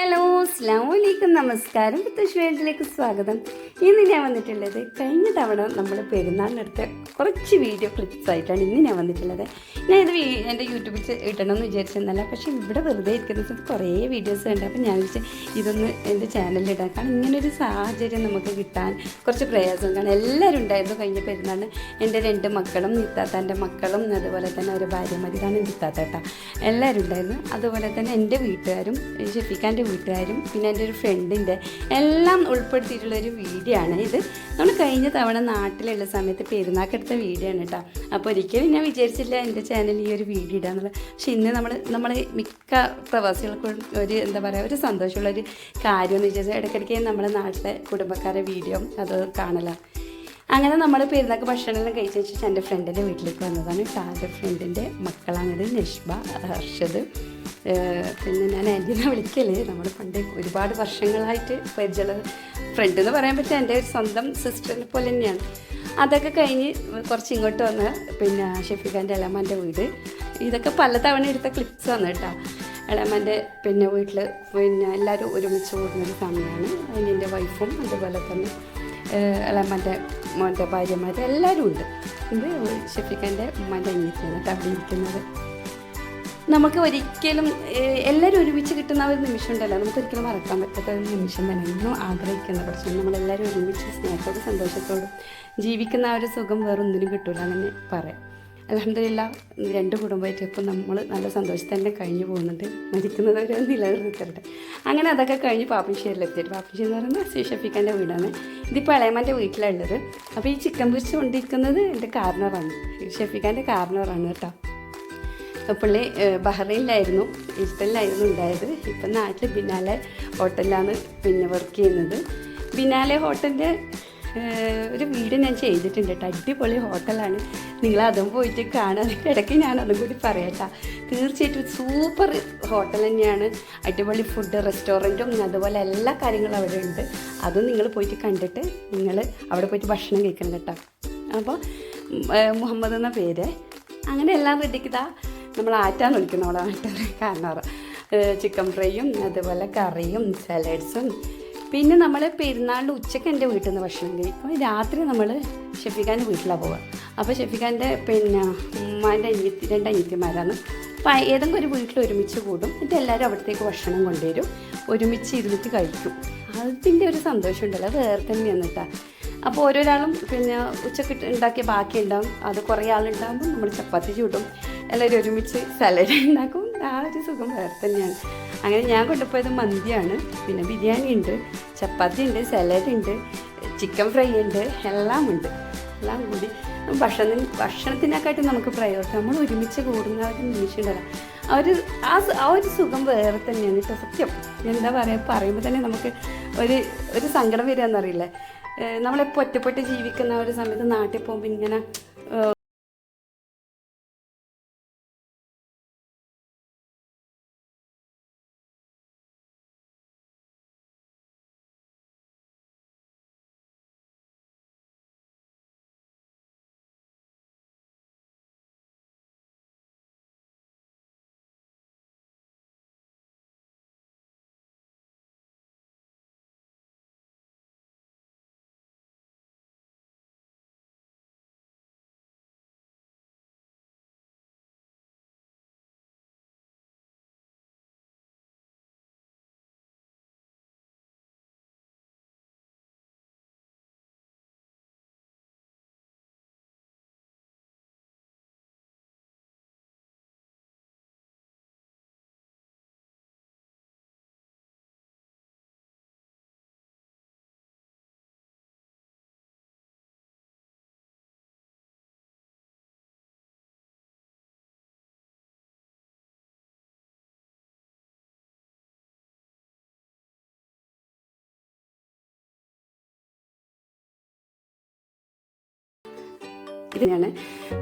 Hello അസ്സലാമലൈക്കും, നമസ്കാരം. പുത്തൂഷ് വേൾഡിലേക്ക് സ്വാഗതം. ഇന്ന് ഞാൻ വന്നിട്ടുള്ളത് കഴിഞ്ഞ തവണ നമ്മൾ പെരുന്നാളിനെടുത്ത കുറച്ച് വീഡിയോ ക്ലിപ്സ് ആയിട്ടാണ് ഇന്ന് ഞാൻ വന്നിട്ടുള്ളത്. ഞാൻ ഇത് എൻ്റെ യൂട്യൂബിൽ ഇടണമെന്ന് വിചാരിച്ചെന്നല്ല, പക്ഷേ ഇവിടെ വെറുതെ ഇരിക്കുന്ന സമയത്ത് കുറേ വീഡിയോസ് ഉണ്ട്. അപ്പോൾ ഞാൻ വിചാരിച്ചു ഇതൊന്ന് എൻ്റെ ചാനലിൽ ഇടാം. കാരണം ഇങ്ങനൊരു സാഹചര്യം നമുക്ക് കിട്ടാൻ കുറച്ച് പ്രയാസം. കാരണം എല്ലാവരും ഉണ്ടായിരുന്നു കഴിഞ്ഞ പെരുന്നാളിന്. എൻ്റെ 2 മക്കളും നിത്താത്താൻ്റെ മക്കളും അതുപോലെ തന്നെ ഒരു ഭാര്യമാരിതാണ് നിത്താത്തേട്ട, എല്ലാവരും ഉണ്ടായിരുന്നു. അതുപോലെ തന്നെ എൻ്റെ വീട്ടുകാരും ഷെഫിക്കാൻ്റെ വീട്ടുകാരും പിന്നെ എൻ്റെ ഒരു ഫ്രണ്ടിൻ്റെ എല്ലാം ഉൾപ്പെടുത്തിയിട്ടുള്ളൊരു വീഡിയോ ആണ് ഇത്. നമ്മൾ കഴിഞ്ഞ തവണ നാട്ടിലുള്ള സമയത്ത് പെരുന്നാക്കെടുത്ത വീഡിയോ ആണ് കേട്ടോ. അപ്പോൾ ഒരിക്കലും ഞാൻ വിചാരിച്ചില്ല എൻ്റെ ചാനലിൽ ഈ ഒരു വീഡിയോ ഇടാന്നുള്ളത്. പക്ഷെ ഇന്ന് നമ്മൾ മിക്ക പ്രവാസികൾക്കും ഒരു എന്താ പറയുക ഒരു സന്തോഷമുള്ളൊരു കാര്യമെന്ന് വിചാരിച്ചാൽ ഇടയ്ക്കിടയ്ക്ക് നമ്മുടെ നാട്ടിലെ കുടുംബക്കാരുടെ വീഡിയോ അത് കാണലാണ്. അങ്ങനെ നമ്മൾ പെരുന്നാൾക്ക് ഭക്ഷണമെല്ലാം കഴിച്ച ശേഷം എൻ്റെ ഫ്രണ്ടിൻ്റെ വീട്ടിലേക്ക് വന്നതാണ്. എൻ്റെ ഫ്രണ്ടിൻ്റെ മക്കളാണിത്, നഷ്ബ, ഹർഷദ്. പിന്നെ ഞാൻ ആൻറ്റീനെ വിളിക്കല്. നമ്മൾ പണ്ട് ഒരുപാട് വർഷങ്ങളായിട്ട് പരിചയമുള്ള ഫ്രണ്ട് എന്ന് പറയാൻ പറ്റുക എൻ്റെ ഒരു സ്വന്തം സിസ്റ്ററിനെ പോലെ തന്നെയാണ്. അതൊക്കെ കഴിഞ്ഞ് കുറച്ച് ഇങ്ങോട്ട് വന്ന് പിന്നെ ഷെഫിഖാൻ്റെ ഇളയമ്മൻ്റെ വീട്. ഇതൊക്കെ പലതവണ എടുത്ത ക്ലിപ്സ് ആണ് കേട്ടോ. ഇളയമ്മൻ്റെ പിന്നെ വീട്ടിൽ പിന്നെ എല്ലാവരും ഒരുമിച്ച് കൂടുന്നൊരു സമയമാണ്. അതിൻ്റെ വൈഫും അതുപോലെ തന്നെ ഇളയമ്മൻ്റെ മോൻ്റെ ഭാര്യമാർ എല്ലാവരും ഉണ്ട്. ഇത് ഷെഫിഖാൻ്റെ ഉമ്മാൻ്റെ അനിയത്തിയാണ് കേട്ടോ അവിടെ ഇരിക്കുന്നത്. നമുക്ക് ഒരിക്കലും എല്ലാവരും ഒരുമിച്ച് കിട്ടുന്ന ഒരു നിമിഷം ഉണ്ടല്ലോ, നമുക്ക് ഒരിക്കലും മറക്കാൻ പറ്റാത്ത ഒരു നിമിഷം തന്നെ. എന്നും ആഗ്രഹിക്കുന്ന പക്ഷേ നമ്മളെല്ലാവരും ഒരുമിച്ച് സ്നേഹത്തോടും സന്തോഷത്തോടും ജീവിക്കുന്ന ആ ഒരു സുഖം വേറൊന്നിനും കിട്ടില്ല അങ്ങനെ പറയാം. അൽഹംദുലില്ലാ 2 കുടുംബമായിട്ട് ഇപ്പം നമ്മൾ നല്ല സന്തോഷത്തിൽ തന്നെ കഴിഞ്ഞു പോകുന്നുണ്ട്. മരിക്കുന്നത് ഒരു നിലനിർത്തട്ടെ. അങ്ങനെ അതൊക്കെ കഴിഞ്ഞ് പാപ്പിശ്ശേരിയിലെത്തിയിട്ട്, പാപ്പിശ്ശേരി എന്ന് പറയുന്നത് ഷെഫിഖാൻ്റെ വീടാണ്. ഇതിപ്പോൾ ഇളയമ്മൻ്റെ വീട്ടിലുള്ളത്. അപ്പോൾ ഈ ചിക്കൻ പൊരിച്ച് കൊണ്ടിരിക്കുന്നത് എൻ്റെ കാർണറാണ്, ഷെഫിഖാൻ്റെ കാർണറാണ് കേട്ടോ. പുള്ളി ബഹ്റൈനിലായിരുന്നു, ഇസ്ബലിലായിരുന്നു ഉണ്ടായത്. ഇപ്പം നാട്ടിൽ ബിനാലെ ഹോട്ടലിലാണ് പിന്നെ വർക്ക് ചെയ്യുന്നത്. ബിനാലെ ഹോട്ടലിൻ്റെ ഒരു വീഡിയോ ഞാൻ ചെയ്തിട്ടുണ്ട് കേട്ടോ. അടിപൊളി ഹോട്ടലാണ്, നിങ്ങളതും പോയിട്ട് കാണാൻ. ഇടയ്ക്ക് ഞാൻ അതും കൂടി പറയാം. തീർച്ചയായിട്ടും സൂപ്പർ ഹോട്ടൽ തന്നെയാണ്. അടിപൊളി ഫുഡ്, റെസ്റ്റോറൻറ്റും അതുപോലെ എല്ലാ കാര്യങ്ങളും അവിടെ ഉണ്ട്. അതും നിങ്ങൾ പോയിട്ട് കണ്ടിട്ട് നിങ്ങൾ അവിടെ പോയിട്ട് ഭക്ഷണം കഴിക്കണം കേട്ടോ. അപ്പോൾ മുഹമ്മദ് എന്ന പേര്. അങ്ങനെ എല്ലാം റെഡിക്കിതാ നമ്മൾ ആറ്റാന്ന് വിളിക്കണം അവളെ ആറ്റാൻ. കാരണം ചിക്കൻ ഫ്രൈയും അതുപോലെ കറിയും സലാഡ്സും. പിന്നെ നമ്മൾ പെരുന്നാളിൻ്റെ ഉച്ചയ്ക്ക് എൻ്റെ വീട്ടിൽ നിന്ന് ഭക്ഷണം കഴിക്കും. രാത്രി നമ്മൾ ഷെഫിഖാൻ്റെ വീട്ടിലാണ് പോവുക. അപ്പോൾ ഷെഫിഖാൻ്റെ പിന്നെ ഉമ്മാൻ്റെ 2 അനിയത്തിമാരാണ്. അപ്പോൾ ഏതെങ്കിലും ഒരു വീട്ടിൽ ഒരുമിച്ച് കൂടും. എന്നിട്ട് എല്ലാവരും അവിടത്തേക്ക് ഭക്ഷണം കൊണ്ടുവരും, ഒരുമിച്ച് ഇരുന്നിട്ട് കഴിക്കും. അതിൻ്റെ ഒരു സന്തോഷം ഉണ്ടല്ലോ, അത് വേറെ തന്നെയാണ് കേട്ടോ. അപ്പോൾ ഓരോരാളും പിന്നെ ഉച്ചക്ക് ഉണ്ടാക്കിയ ബാക്കി ഉണ്ടാകും. അത് കുറേ ആളുണ്ടാകുമ്പോൾ നമ്മൾ ചപ്പാത്തി ചൂടും, എല്ലാവരും ഒരുമിച്ച് സലാഡ് ഉണ്ടാക്കും. ആ ഒരു സുഖം വേറെ തന്നെയാണ്. അങ്ങനെ ഞാൻ കൊണ്ടുപോയത് മന്തിയാണ്. പിന്നെ ബിരിയാണി ഉണ്ട്, ചപ്പാത്തി ഉണ്ട്, സലാഡ് ഉണ്ട്, ചിക്കൻ ഫ്രൈ ഉണ്ട്, എല്ലാം ഉണ്ട്. എല്ലാം കൂടി ഭക്ഷണത്തിനെക്കാട്ടും നമുക്ക് പ്രയോജനം നമ്മൾ ഒരുമിച്ച് കൂടുന്ന ഒരു നിമിഷം ഉണ്ടല്ലോ, ആ ഒരു സുഖം വേറെ തന്നെയാണ് കേട്ടോ. സത്യം എന്താ പറയുമ്പോൾ തന്നെ നമുക്ക് ഒരു സങ്കടം വരികയെന്നറിയില്ലേ. നമ്മളെപ്പോൾ ഒറ്റപ്പെട്ട് ജീവിക്കുന്ന ഒരു സമയത്ത് നാട്ടിൽ പോകുമ്പോൾ ഇങ്ങനെ ഇതിനാണ്.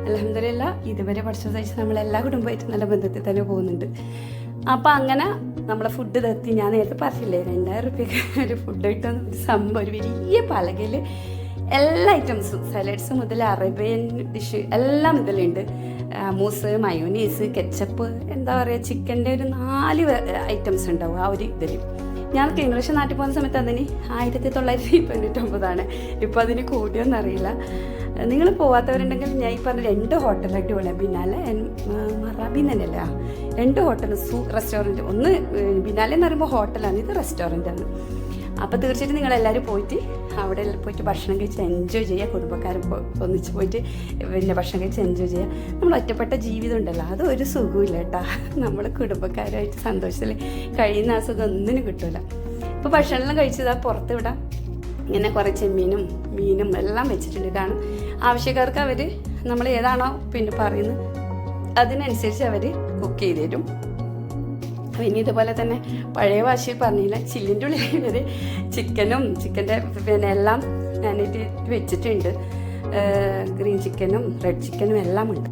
അൽഹംദുലില്ലാ ഇതുവരെ പഠിച്ചത് വെച്ച് നമ്മളെല്ലാ കുടുംബമായിട്ട് നല്ല ബന്ധത്തിൽ തന്നെ പോകുന്നുണ്ട്. അപ്പോൾ അങ്ങനെ നമ്മളെ ഫുഡ് എത്തി. ഞാൻ നേരത്തെ പറഞ്ഞില്ലേ 2000 രൂപയ്ക്ക് ഒരു ഫുഡ് കിട്ടുന്ന ഒരു സംഭവം, ഒരു വലിയ പലകയിൽ എല്ലാ ഐറ്റംസും സലാഡ്സ് മുതൽ അറേബ്യൻ ഡിഷ് എല്ലാം ഇതിലുണ്ട്. മൂസ്, മയോനീസ്, കെച്ചപ്പ്, എന്താ പറയുക, ചിക്കൻ്റെ ഒരു 4 ഐറ്റംസ് ഉണ്ടാവും ആ ഒരു ഇതിൽ. ഞാൻ ഇംഗ്ലീഷ് നാട്ടിൽ പോകുന്ന സമയത്ത് അതിന് 1999. ഇപ്പോൾ അതിന് കൂടിയോന്നറിയില്ല. നിങ്ങൾ പോവാത്തവരുണ്ടെങ്കിൽ ഞാൻ ഈ പറഞ്ഞ 2 ഹോട്ടൽ അടിപൊളിയാണ്. ബിനാലെ മറാബി തന്നെയല്ലേ, 2 ഹോട്ടൽ റെസ്റ്റോറൻറ്റ്. ഒന്ന് ബിനാലെ എന്ന് പറയുമ്പോൾ ഹോട്ടലാണ്, ഇത് റെസ്റ്റോറൻറ്റാണ്. അപ്പോൾ തീർച്ചയായിട്ടും നിങ്ങളെല്ലാവരും പോയിട്ട് അവിടെ പോയിട്ട് ഭക്ഷണം കഴിച്ച് എൻജോയ് ചെയ്യുക. കുടുംബക്കാരും ഒന്നിച്ച് പോയിട്ട് പിന്നെ ഭക്ഷണം കഴിച്ച് എൻജോയ് ചെയ്യുക. നമ്മൾ ഒറ്റപ്പെട്ട ജീവിതം ഉണ്ടല്ലോ, അത് ഒരു സുഖമില്ല കേട്ടോ. നമ്മൾ കുടുംബക്കാരുമായിട്ട് സന്തോഷത്തിൽ കഴിയുന്ന ആ സുഖം ഒന്നിനും കിട്ടില്ല. ഇപ്പോൾ ഭക്ഷണമെല്ലാം കഴിച്ചതാ പുറത്ത് വിടാം. ഇങ്ങനെ കുറേ ചെമ്മീനും മീനും എല്ലാം വെച്ചിട്ടുണ്ട്. കാരണം ആവശ്യക്കാർക്ക് അവർ നമ്മൾ ഏതാണോ പിന്നെ പറയുന്നത് അതിനനുസരിച്ച് അവർ കുക്ക് ചെയ്ത് തരും. പിന്നെ ഇതുപോലെ തന്നെ പഴയ ഭാഷയിൽ പറഞ്ഞില്ല, ചില്ലിൻ്റെ ഉള്ളിൽ ഇവർ ചിക്കൻ്റെ പിന്നെ എല്ലാം ഞാനിട്ട് വെച്ചിട്ടുണ്ട്. ഗ്രീൻ ചിക്കനും റെഡ് ചിക്കനും എല്ലാം ഉണ്ട്.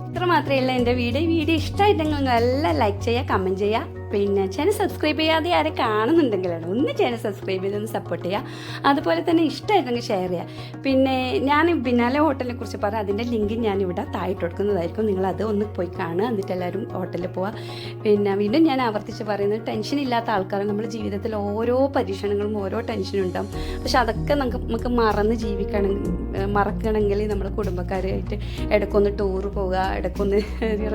ഇത്ര മാത്രമല്ല എൻ്റെ വീഡിയോ ഇഷ്ടമായിട്ടെങ്കിൽ എല്ലാം ലൈക്ക് ചെയ്യുക, കമൻറ്റ് ചെയ്യുക. പിന്നെ ചാനൽ സബ്സ്ക്രൈബ് ചെയ്യാതെ ആരെ കാണുന്നുണ്ടെങ്കിലാണ് ഒന്ന് ചാനൽ സബ്സ്ക്രൈബ് ചെയ്തൊന്ന് സപ്പോർട്ട് ചെയ്യുക. അതുപോലെ തന്നെ ഇഷ്ടമായിട്ടെങ്കിൽ ഷെയർ ചെയ്യുക. പിന്നെ ഞാൻ ബിനാലെ ഹോട്ടലിനെ കുറിച്ച് പറഞ്ഞാൽ അതിൻ്റെ ലിങ്ക് ഞാനിവിടെ താഴെട്ട് കൊടുക്കുന്നതായിരിക്കും. നിങ്ങളത് ഒന്ന് പോയി കാണുക, എന്നിട്ട് എല്ലാവരും ഹോട്ടലിൽ പോവുക. പിന്നെ വീണ്ടും ഞാൻ ആവർത്തിച്ച് പറയുന്നത്, ടെൻഷൻ ഇല്ലാത്ത ആൾക്കാർ നമ്മുടെ ജീവിതത്തിൽ ഓരോ പരീക്ഷണങ്ങളും ഓരോ ടെൻഷനും ഉണ്ടാകും. പക്ഷെ അതൊക്കെ നമുക്ക് മറക്കണമെങ്കിൽ നമ്മൾ കുടുംബക്കാരായിട്ട് ഇടയ്ക്കൊന്ന് ടൂർ പോവുക, ഇടയ്ക്കൊന്ന്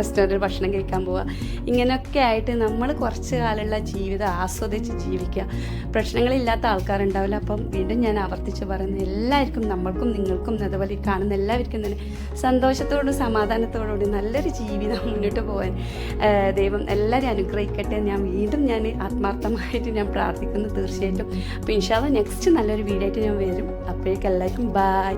റെസ്റ്റോറൻറ്റിൽ ഭക്ഷണം കഴിക്കാൻ പോവുക. ഇങ്ങനെയൊക്കെ ആയിട്ട് നമ്മൾ കുറച്ച് കാലമുള്ള ജീവിതം ആസ്വദിച്ച് ജീവിക്കുക. പ്രശ്നങ്ങളില്ലാത്ത ആൾക്കാരുണ്ടാവില്ല. അപ്പം വീണ്ടും ഞാൻ ആവർത്തിച്ച് പറയുന്നത്, എല്ലാവർക്കും, നമ്മൾക്കും നിങ്ങൾക്കും അതുപോലെ ഈ കാണുന്ന എല്ലാവർക്കും തന്നെ സന്തോഷത്തോടും സമാധാനത്തോടുകൂടി നല്ലൊരു ജീവിതം മുന്നോട്ട് പോകാൻ ദൈവം എല്ലാവരും അനുഗ്രഹിക്കട്ടെ. ഞാൻ ആത്മാർത്ഥമായിട്ട് ഞാൻ പ്രാർത്ഥിക്കുന്നു തീർച്ചയായിട്ടും. അപ്പോൾ ഇൻഷാ അല്ലാഹ് നെക്സ്റ്റ് നല്ലൊരു വീഡിയോ ആയിട്ട് ഞാൻ വരും. അപ്പോഴേക്കും എല്ലാവർക്കും ബൈ.